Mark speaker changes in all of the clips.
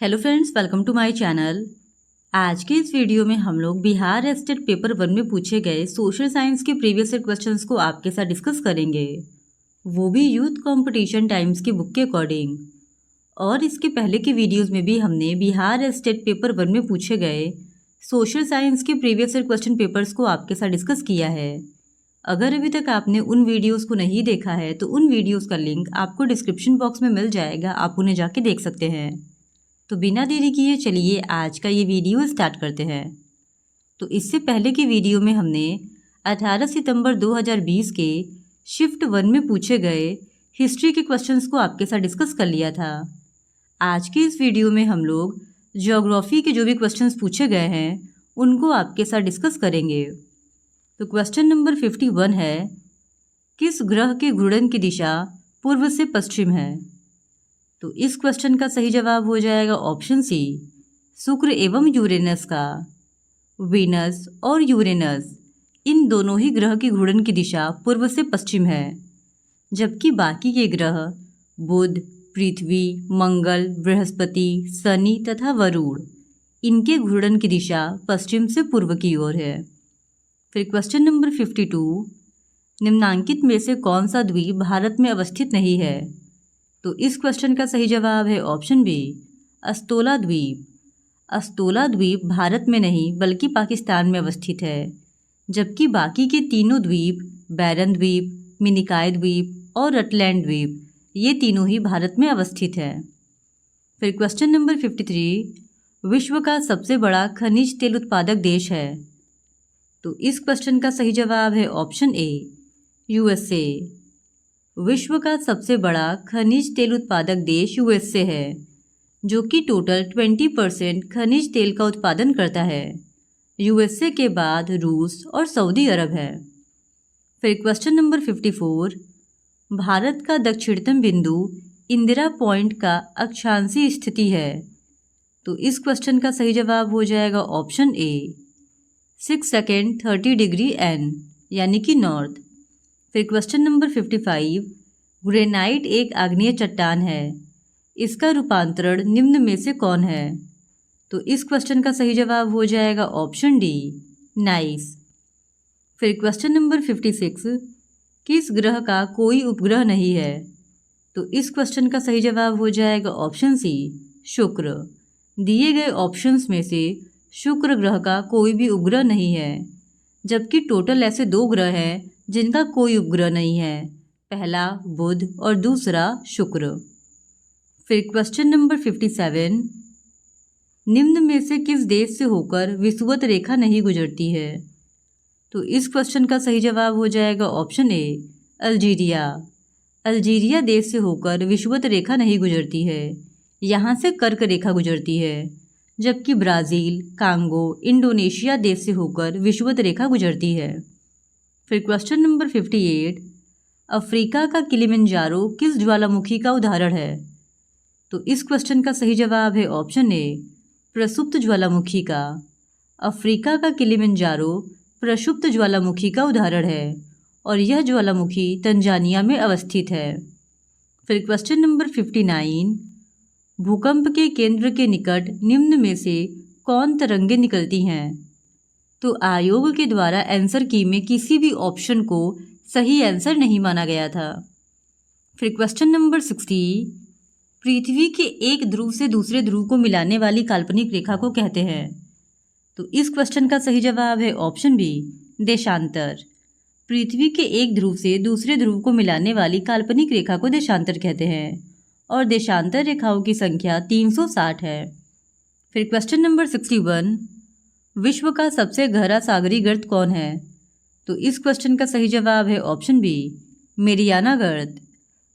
Speaker 1: Hello friends, welcome to my channel. आज के इस वीडियो में हम लोग बिहार स्टेट पेपर 1 में पूछे गए सोशल साइंस के प्रीवियस ईयर क्वेश्चंस को आपके साथ डिस्कस करेंगे, वो भी यूथ कंपटीशन टाइम्स की बुक के अकॉर्डिंग। और इसके पहले के वीडियोस में भी हमने बिहार स्टेट पेपर 1 में पूछे गए सोशल साइंस के प्रीवियस ईयर क्वेश्चन पेपर्स को आपके साथ डिस्कस किया है। अगर अभी तक आपने उन वीडियोस को नहीं देखा है तो उन वीडियोस का लिंक आपको डिस्क्रिप्शन बॉक्स में मिल जाएगा, आप उन्हें जाके देख सकते हैं। तो बिना देरी किए चलिए आज का ये वीडियो स्टार्ट करते हैं। तो इससे पहले की वीडियो में हमने 18 सितंबर 2020 के शिफ्ट 1 में पूछे गए हिस्ट्री के क्वेश्चंस को आपके साथ डिस्कस कर लिया था। आज की इस वीडियो में हम लोग ज्योग्राफी के जो भी क्वेश्चंस पूछे गए हैं उनको आपके साथ डिस्कस करेंगे। तो क्वेश्चन नंबर 51 है, किस ग्रह के घूर्णन की दिशा पूर्व से पश्चिम है? तो इस क्वेश्चन का सही जवाब हो जाएगा ऑप्शन सी, शुक्र एवं यूरेनस का। वीनस और यूरेनस इन दोनों ही ग्रह की घूर्णन की दिशा पूर्व से पश्चिम है, जबकि बाकी के ग्रह बुध, पृथ्वी, मंगल, बृहस्पति, शनि तथा वरुण इनके घूर्णन की दिशा पश्चिम से पूर्व की ओर है। फिर क्वेश्चन नंबर 52, निम्नांकित में से कौन सा द्वीप भारत में अवस्थित नहीं है? तो इस क्वेश्चन का सही जवाब है ऑप्शन बी, अस्तोला द्वीप। अस्तोला द्वीप भारत में नहीं बल्कि पाकिस्तान में अवस्थित है, जबकि बाकी के तीनों द्वीप बैरन द्वीप, मिनिकॉय द्वीप और रटलैंड द्वीप ये तीनों ही भारत में अवस्थित है। फिर क्वेश्चन नंबर 53, विश्व का सबसे बड़ा खनिज तेल उत्पादक देश है? तो इस क्वेश्चन का सही जवाब है ऑप्शन ए, यूएसए। विश्व का सबसे बड़ा खनिज तेल उत्पादक देश यूएसए है, जो कि टोटल 20% खनिज तेल का उत्पादन करता है। यूएसए के बाद रूस और सऊदी अरब है। फिर क्वेश्चन नंबर 54, भारत का दक्षिणतम बिंदु इंदिरा पॉइंट का अक्षांशीय स्थिति है? तो इस क्वेश्चन का सही जवाब हो जाएगा option A, 6 second 30 degree N यानी कि नॉर्थ। फिर क्वेश्चन नंबर 55, ग्रेनाइट एक आग्नेय चट्टान है, इसका रूपांतरण निम्न में से कौन है? तो इस क्वेश्चन का सही जवाब हो जाएगा ऑप्शन डी, नाइस। फिर क्वेश्चन नंबर 56, किस ग्रह का कोई उपग्रह नहीं है? तो इस क्वेश्चन का सही जवाब हो जाएगा ऑप्शन सी, शुक्र। दिए गए ऑप्शंस में से शुक्र ग्रह का कोई भी उपग्रह नहीं है, जबकि टोटल ऐसे 2 ग्रह हैं जिनका कोई उपग्रह नहीं है, पहला बुध और दूसरा शुक्र। फिर क्वेश्चन नंबर 57, निम्न में से किस देश से होकर विषुवत रेखा नहीं गुजरती है? तो इस क्वेश्चन का सही जवाब हो जाएगा ऑप्शन ए, अल्जीरिया। अल्जीरिया देश से होकर विषुवत रेखा नहीं गुजरती है, यहाँ से कर्क रेखा गुजरती है, जबकि ब्राज़ील, कांगो, इंडोनेशिया देश से होकर विषुवत रेखा गुजरती है। फिर क्वेश्चन नंबर 58, अफ्रीका का किलिमंजारो किस ज्वालामुखी का उदाहरण है? तो इस क्वेश्चन का सही जवाब है ऑप्शन ए, प्रसुप्त ज्वालामुखी का। अफ्रीका का किलिमंजारो प्रसुप्त ज्वालामुखी का उदाहरण है और यह ज्वालामुखी तंजानिया में अवस्थित है। फिर क्वेश्चन नंबर 59, भूकंप के केंद्र के निकट निम्न में से कौन तरंगें निकलती हैं? तो आयोग के द्वारा आंसर की में किसी भी ऑप्शन को सही आंसर नहीं माना गया था। फिर क्वेश्चन नंबर 60, पृथ्वी के एक ध्रुव से दूसरे ध्रुव को मिलाने वाली काल्पनिक रेखा को कहते हैं? तो इस क्वेश्चन का सही जवाब है ऑप्शन बी, देशांतर। पृथ्वी के एक ध्रुव से दूसरे ध्रुव को मिलाने वाली काल्पनिक रेखा को देशांतर कहते हैं और देशांतर रेखाओं की संख्या 360 है। फिर क्वेश्चन नंबर 61, विश्व का सबसे गहरा सागरी गर्त कौन है? तो इस क्वेश्चन का सही जवाब है ऑप्शन बी, मेरियाना गर्त।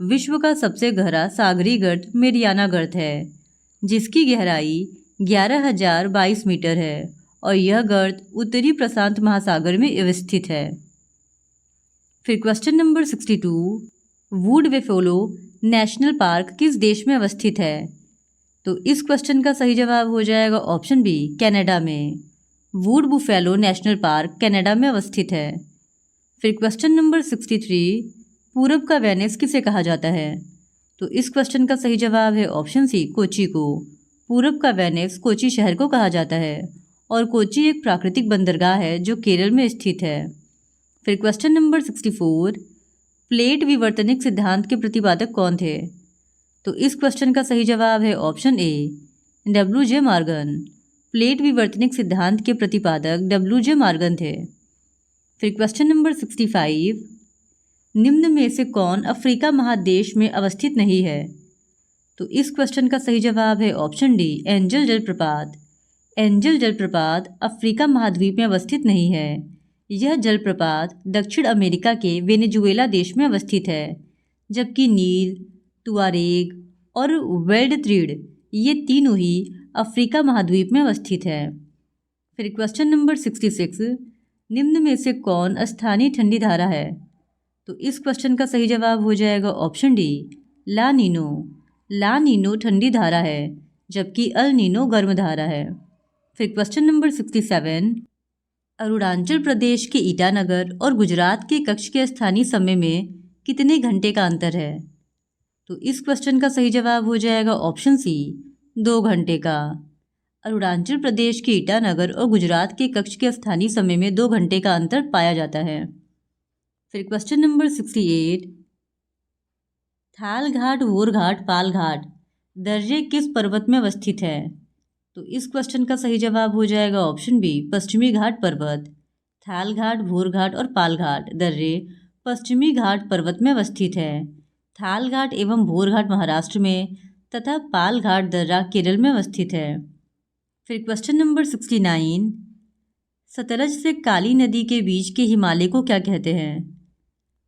Speaker 1: विश्व का सबसे गहरा सागरी गर्त मेरियाना गर्त है, जिसकी गहराई 11,022 मीटर है और यह गर्त उत्तरी प्रशांत महासागर में अवस्थित है। फिर question number 62, wood buffalo national park किस देश में अवस्थित है? तो इस क्वेश्चन का सही जवाब हो जाएगा ऑप्शन बी, कनाडा में। Would buffalo national park Canada में अवस्थित है। फिर क्वेश्चन नंबर 63, पूरब का वेनिस किसे कहा जाता है? तो इस क्वेश्चन का सही जवाब है ऑप्शन सी, कोची को। पूरब का वेनिस कोची शहर को कहा जाता है और कोची एक प्राकृतिक बंदरगाह है जो केरल में स्थित है। फिर क्वेश्चन नंबर 64, प्लेट विवर्तनिक सिद्धांत के प्रतिपादक कौन थे? तो इस क्वेश्चन का सही जवाब है ऑप्शन ए, डब्ल्यू.जे. मॉर्गन। प्लेट विवर्तनिक सिद्धांत के प्रतिपादक डब्ल्यू.जे. मॉर्गन थे। फिर क्वेश्चन नंबर 65, निम्न में से कौन अफ्रीका महादेश में अवस्थित नहीं है? तो इस क्वेश्चन का सही जवाब है ऑप्शन डी, एंजल जलप्रपात। एंजल जलप्रपात अफ्रीका महाद्वीप में अवस्थित नहीं है। यह जलप्रपात दक्षिण अमेरिका के वेनेजुएला देश में अवस्थित है, जबकि नील, तुआरेग और वेल्डत्रीड ये तीनों ही अफ्रीका महाद्वीप में अवस्थित है। फिर क्वेश्चन नंबर 66, निम्न में से कौन स्थानीय ठंडी धारा है? तो इस क्वेश्चन का सही जवाब हो जाएगा ऑप्शन डी, ला नीनो। ला नीनो ठंडी धारा है, जबकि अल नीनो गर्म धारा है। फिर क्वेश्चन नंबर 67, अरुणाचल प्रदेश के ईटानगर और गुजरात के कच्छ के स्थानीय समय में कितने घंटे का अंतर है? तो इस क्वेश्चन का सही जवाब हो जाएगा ऑप्शन सी, 2 घंटे का। अरुणाचल प्रदेश के ईटानगर और गुजरात के कच्छ के स्थानीय समय में 2 घंटे का अंतर पाया जाता है। फिर क्वेश्चन नंबर 68, थाल घाट, वोर घाट, पाल घाट दर्जे किस पर्वत में अवस्थित है? तो इस क्वेश्चन का सही जवाब हो जाएगा ऑप्शन बी, पश्चिमी घाट पर्वत। थाल घाट, भोर घाट और पाल घाट दर्रे पश्चिमी घाट पर्वत में अवस्थित है। थाल घाट एवं भोर घाट महाराष्ट्र में तथा पाल घाट दर्रा केरल में अवस्थित है। फिर क्वेश्चन नंबर 69, सतलज से काली नदी के बीच के हिमालय को क्या कहते हैं?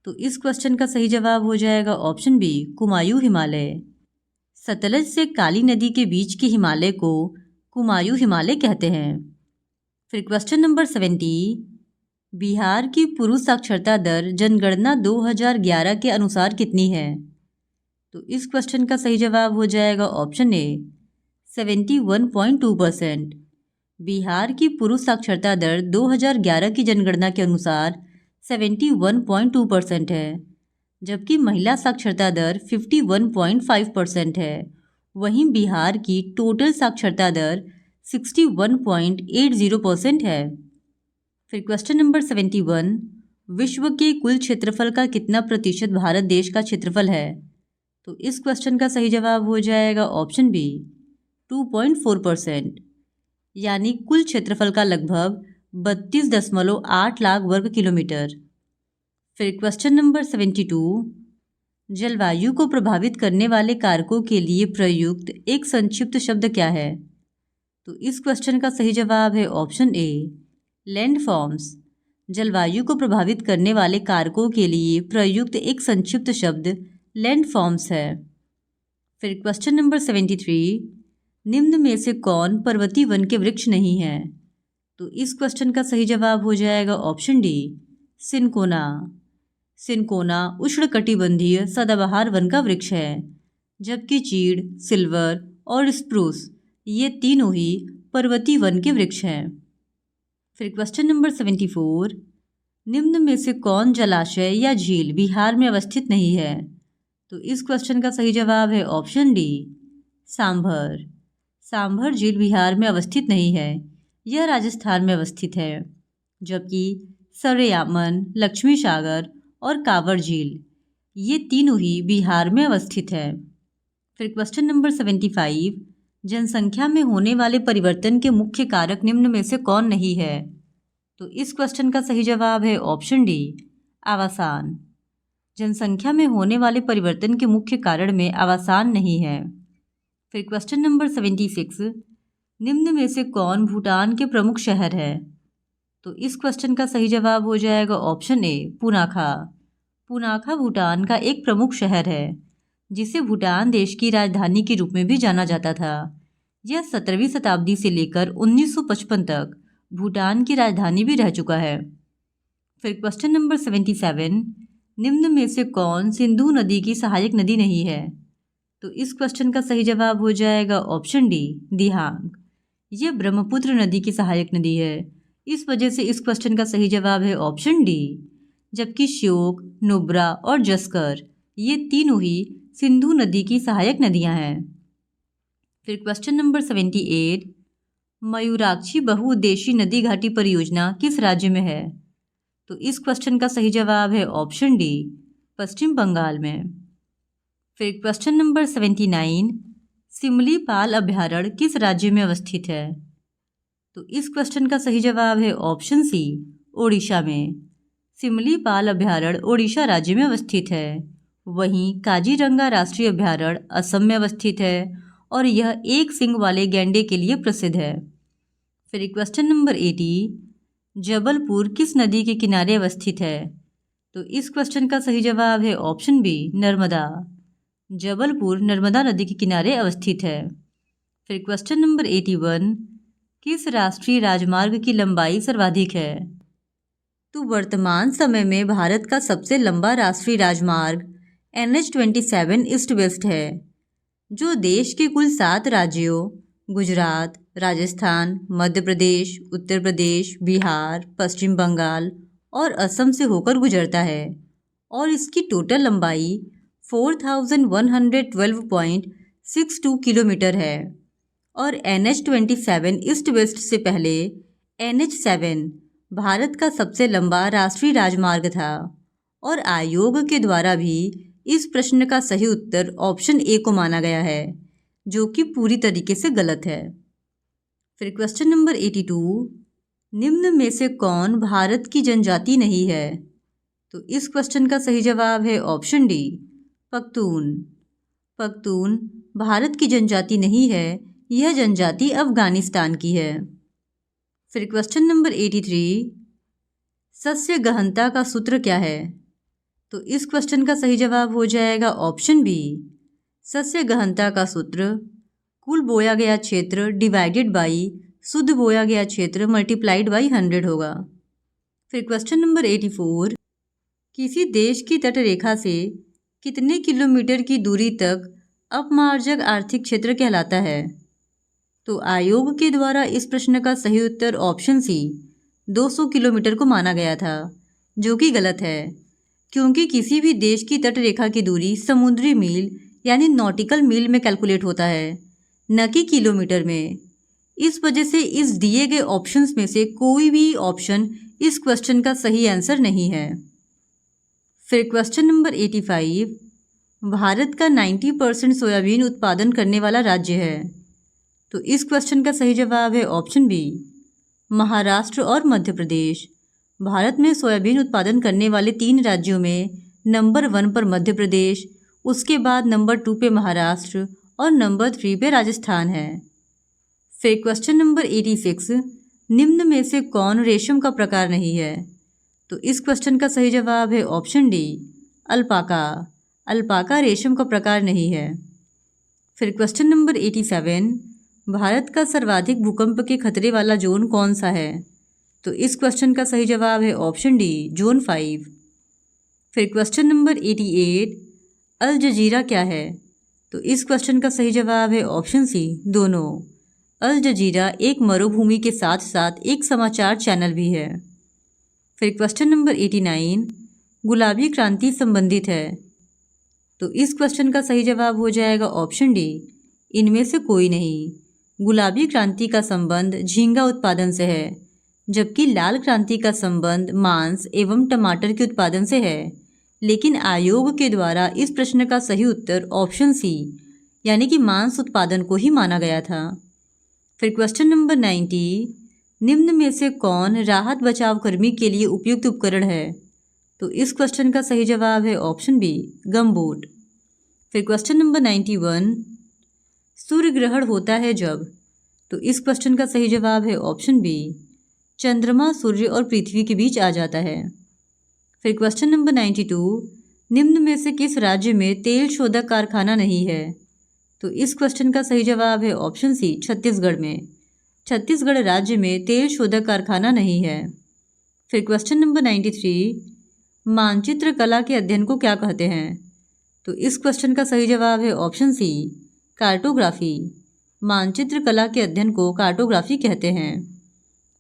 Speaker 1: तो इस क्वेश्चन का सही जवाब हो जाएगा ऑप्शन बी, कुमायूं हिमालय। सतलज से काली नदी के बीच के हिमालय को कुमायूं हिमालय कहते हैं। फिर क्वेश्चन नंबर 70, बिहार की पुरुष साक्षरता दर जनगणना 2011 के अनुसार कितनी है? तो इस क्वेश्चन का सही जवाब हो जाएगा ऑप्शन ए, 71.2%। बिहार की पुरुष साक्षरता दर 2011 की जनगणना के अनुसार 71.2% है, जबकि महिला साक्षरता दर 51.5% है। वहीं बिहार की टोटल साक्षरता दर 61.80% है। फिर क्वेश्चन नंबर 71, विश्व के कुल क्षेत्रफल का कितना प्रतिशत भारत देश का क्षेत्रफल है? तो इस क्वेश्चन का सही जवाब हो जाएगा ऑप्शन बी, 2.4%, यानी कुल क्षेत्रफल का लगभग 32.8 लाख वर्ग किलोमीटर। फिर क्वेश्चन नंबर 72, जलवायु को प्रभावित करने वाले कारकों के लिए प्रयुक्त एक संक्षिप्त शब्द क्या है? तो इस क्वेश्चन का सही जवाब है ऑप्शन ए, लैंडफॉर्म्स। जलवायु को प्रभावित करने वाले कारकों के लिए प्रयुक्त एक संक्षिप्त शब्द लैंडफॉर्म्स है। फिर क्वेश्चन नंबर 73, निम्न में से कौन पर्वतीय वन के वृक्ष नहीं है? तो इस क्वेश्चन का सही जवाब हो जाएगा ऑप्शन डी, सिनकोना। सिनकोना उष्णकटिबंधीय सदाबहार वन का वृक्ष है, जबकि चीड़, सिल्वर और स्प्रूस ये तीनों ही पर्वतीय वन के वृक्ष हैं। फिर क्वेश्चन नंबर 74, निम्न में से कौन जलाशय या झील बिहार में अवस्थित नहीं है? तो इस क्वेश्चन का सही जवाब है ऑप्शन डी, सांभर। सांभर झील बिहार में अवस्थित नहीं है, यह राजस्थान में अवस्थित है, जबकि सरयामन, लक्ष्मी सागर और कांवर झील ये तीनों ही बिहार में अवस्थित है। फिर क्वेश्चन नंबर 75, जनसंख्या में होने वाले परिवर्तन के मुख्य कारक निम्न में से कौन नहीं है? तो इस क्वेश्चन का सही जवाब है ऑप्शन डी, आवासान। जनसंख्या में होने वाले परिवर्तन के मुख्य कारण में आवासान नहीं है। फिर क्वेश्चन नंबर 76, निम्न में से कौन भूटान के प्रमुख शहर है? तो इस क्वेश्चन का सही जवाब हो जाएगा ऑप्शन ए, पुनाखा। पुनाखा भूटान का एक प्रमुख शहर है, जिसे भूटान देश की राजधानी के रूप में भी जाना जाता था। यह 17वीं शताब्दी से लेकर 1955 तक भूटान की राजधानी भी रह चुका है। फिर क्वेश्चन नंबर 77, निम्न में से कौन सिंधु नदी की सहायक नदी नहीं है? तो इस क्वेश्चन का सही जवाब हो जाएगा ऑप्शन डी, दिहांग। यह ब्रह्मपुत्र नदी की सहायक नदी है, इस वजह से इस क्वेश्चन का सही जवाब है ऑप्शन डी, जबकि श्योक, नुब्रा और जस्कर ये तीनों ही सिंधु नदी की सहायक नदियां हैं। फिर क्वेश्चन नंबर 78, मयूराक्षी बहुउद्देशीय नदी घाटी परियोजना किस राज्य में है? तो इस क्वेश्चन का सही जवाब है ऑप्शन डी, पश्चिम बंगाल में। फिर क्वेश्चन नंबर 79, सिमलीपाल अभ्यारण्य किस राज्य में अवस्थित है? तो इस क्वेश्चन का सही जवाब है ऑप्शन सी, ओडिशा में। सिमलीपाल अभ्यारण्य ओडिशा राज्य में अवस्थित है। वहीं काजीरंगा राष्ट्रीय अभ्यारण्य असम में अवस्थित है और यह एक सींग वाले गैंडे के लिए प्रसिद्ध है। फिर क्वेश्चन नंबर 80, जबलपुर किस नदी के किनारे अवस्थित है? तो इस क्वेश्चन का सही जवाब है ऑप्शन बी, नर्मदा। जबलपुर नर्मदा नदी के किनारे अवस्थित है। फिर क्वेश्चन नंबर 81, किस राष्ट्रीय राजमार्ग की लंबाई सर्वाधिक है? तो वर्तमान समय में भारत का सबसे लंबा राष्ट्रीय राजमार्ग NH-27 ईस्ट वेस्ट है, जो देश के कुल 7 राज्यों गुजरात, राजस्थान, मध्य प्रदेश, उत्तर प्रदेश, बिहार, पश्चिम बंगाल और असम से होकर गुजरता है और इसकी टोटल लंबाई 4112.62 किलोमीटर है। और NH-27 ईस्ट वेस्ट से पहले NH-7 भारत का सबसे लंबा राष्ट्रीय राजमार्ग था और आयोग के द्वारा भी इस प्रश्न का सही उत्तर ऑप्शन ए को माना गया है, जो कि पूरी तरीके से गलत है। फिर क्वेश्चन नंबर 82, निम्न में से कौन भारत की जनजाति नहीं है? तो इस क्वेश्चन का सही जवाब है ऑप्शन डी, पख्तून। पख्तून भारत की जनजाति नहीं है, यह जनजाति अफगानिस्तान की है। फिर क्वेश्चन नंबर 83, सस्य गहनता का सूत्र क्या है? तो इस क्वेश्चन का सही जवाब हो जाएगा ऑप्शन बी, सस्य गहनता का सूत्र कुल बोया गया क्षेत्र डिवाइडेड बाई शुद्ध बोया गया क्षेत्र मल्टीप्लाइड बाई 100 होगा। फिर क्वेश्चन नंबर 84, किसी देश की तटरेखा से कितने किलोमीटर की दूरी तक अपमार्जक आर्थिक क्षेत्र कहलाता है? तो आयोग के द्वारा इस प्रश्न का सही उत्तर ऑप्शन सी, 200 किलोमीटर को माना गया था, जो कि गलत है, क्योंकि किसी भी देश की तटरेखा की दूरी समुद्री मील यानी नॉटिकल मील में कैलकुलेट होता है, न कि किलोमीटर में। इस वजह से इस दिए गए ऑप्शंस में से कोई भी ऑप्शन इस क्वेश्चन का सही आंसर नहीं है। फिर क्वेश्चन नंबर 85, भारत का 90% सोयाबीन उत्पादन करने वाला राज्य है। तो इस क्वेश्चन का सही जवाब है ऑप्शन बी, महाराष्ट्र और मध्य प्रदेश। भारत में सोयाबीन उत्पादन करने वाले 3 राज्यों में नंबर 1 पर मध्य प्रदेश, उसके बाद नंबर 2 पे महाराष्ट्र और नंबर 3 पे राजस्थान है। फिर क्वेश्चन नंबर 86, निम्न में से कौन रेशम का प्रकार नहीं है? तो इस क्वेश्चन का सही जवाब है ऑप्शन डी, अल्पाका। अल्पाका रेशम का प्रकार नहीं है। फिर क्वेश्चन नंबर 87, भारत का सर्वाधिक भूकंप के खतरे वाला जोन कौन सा है? तो इस क्वेश्चन का सही जवाब है ऑप्शन डी, जोन 5। फिर क्वेश्चन नंबर 88, अल जजीरा क्या है? तो इस क्वेश्चन का सही जवाब है ऑप्शन सी, दोनों। अल जजीरा एक मरुभूमि के साथ साथ एक समाचार चैनल भी है। फिर क्वेश्चन नंबर 89, गुलाबी क्रांति संबंधित है। तो इस क्वेश्चन का सही जवाब हो जाएगा ऑप्शन डी, इनमें से कोई नहीं। गुलाबी क्रांति का संबंध झींगा उत्पादन से है, जबकि लाल क्रांति का संबंध मांस एवं टमाटर के उत्पादन से है। लेकिन आयोग के द्वारा इस प्रश्न का सही उत्तर ऑप्शन सी यानी कि मांस उत्पादन को ही माना गया था। फिर क्वेश्चन नंबर 90, निम्न में से कौन राहत बचाव कर्मी के लिए उपयुक्त उपकरण है? तो इस क्वेश्चन का सही जवाब है ऑप्शन बी, गमबूट। फिर क्वेश्चन नंबर 91, सूर्य ग्रहण होता है जब? तो इस क्वेश्चन का सही जवाब है ऑप्शन बी, चंद्रमा सूर्य और पृथ्वी के बीच आ जाता है। फिर क्वेश्चन नंबर 92, निम्न में से किस राज्य में तेल शोधक कारखाना नहीं है? तो इस क्वेश्चन का सही जवाब है ऑप्शन सी, छत्तीसगढ़ में। छत्तीसगढ़ राज्य में तेल शोधक कारखाना नहीं है। फिर क्वेश्चन नंबर 93, मानचित्र कला के अध्ययन को क्या कहते हैं? तो इस क्वेश्चन का सही जवाब है ऑप्शन सी, कार्टोग्राफी। मानचित्र कला के अध्ययन को कार्टोग्राफी कहते हैं।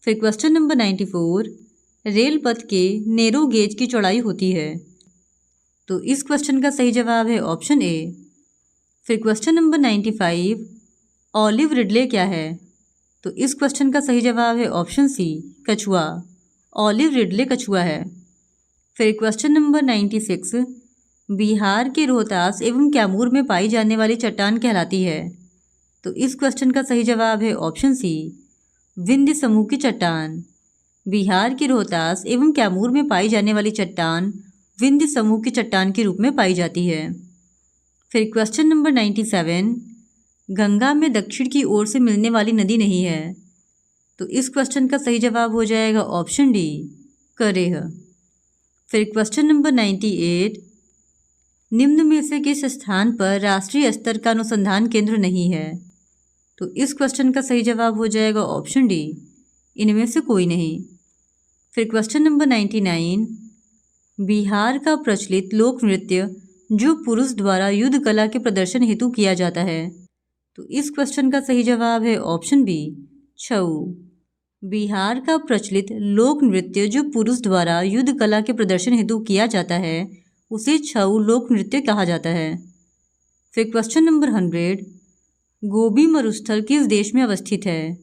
Speaker 1: फिर क्वेश्चन नंबर 94, रेल पथ के नैरो गेज की चौड़ाई होती है। तो इस क्वेश्चन का सही जवाब है ऑप्शन ए। फिर क्वेश्चन नंबर 95, ऑलिव रिडले क्या है? तो इस क्वेश्चन का सही जवाब है ऑप्शन सी, कछुआ। ऑलिव रिडले कछुआ है। फिर क्वेश्चन नंबर 96, बिहार के रोहतास एवं कैमूर में पाई जाने वाली चट्टान कहलाती है? तो इस क्वेश्चन का सही जवाब है ऑप्शन सी, विंध्य समूह की चट्टान। बिहार के रोहतास एवं कैमूर में पाई जाने वाली चट्टान विंध्य समूह की चट्टान के रूप में पाई जाती है। फिर क्वेश्चन नंबर 97, गंगा में दक्षिण की ओर से मिलने वाली नदी नहीं है? तो इस क्वेश्चन का सही जवाब हो जाएगा ऑप्शन डी, करेह। फिर क्वेश्चन नंबर 98, निम्न में से किस स्थान पर राष्ट्रीय स्तर का अनुसंधान केंद्र नहीं है? तो इस क्वेश्चन का सही जवाब हो जाएगा ऑप्शन डी, इनमें से कोई नहीं। फिर क्वेश्चन नंबर 99, बिहार का प्रचलित लोक नृत्य जो पुरुष द्वारा युद्ध कला के प्रदर्शन हेतु किया जाता है? तो इस क्वेश्चन का सही जवाब है ऑप्शन बी, छऊ। बिहार का प्रचलित लोक नृत्य जो पुरुष द्वारा युद्ध कला के प्रदर्शन हेतु किया जाता है उसे छऊ लोक नृत्य कहा जाता है। फिर क्वेश्चन नंबर 100, गोबी मरुस्थल किस देश में अवस्थित है?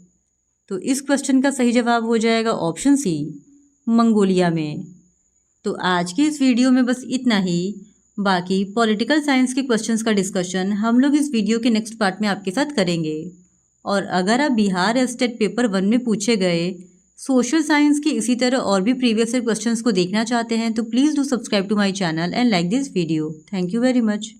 Speaker 1: तो इस क्वेश्चन का सही जवाब हो जाएगा ऑप्शन सी, मंगोलिया में। तो आज की इस वीडियो में बस इतना ही। बाकी पॉलिटिकल साइंस के क्वेश्चंस का डिस्कशन हम लोग इस वीडियो के नेक्स्ट पार्ट में आपके साथ करेंगे। और अगर आप बिहार स्टेट पेपर 1 में पूछे गए सोशल साइंस के इसी तरह और भी प्रीवियस ईयर क्वेश्चंस को देखना चाहते हैं तो please do subscribe to my channel and like this video. Thank you very much.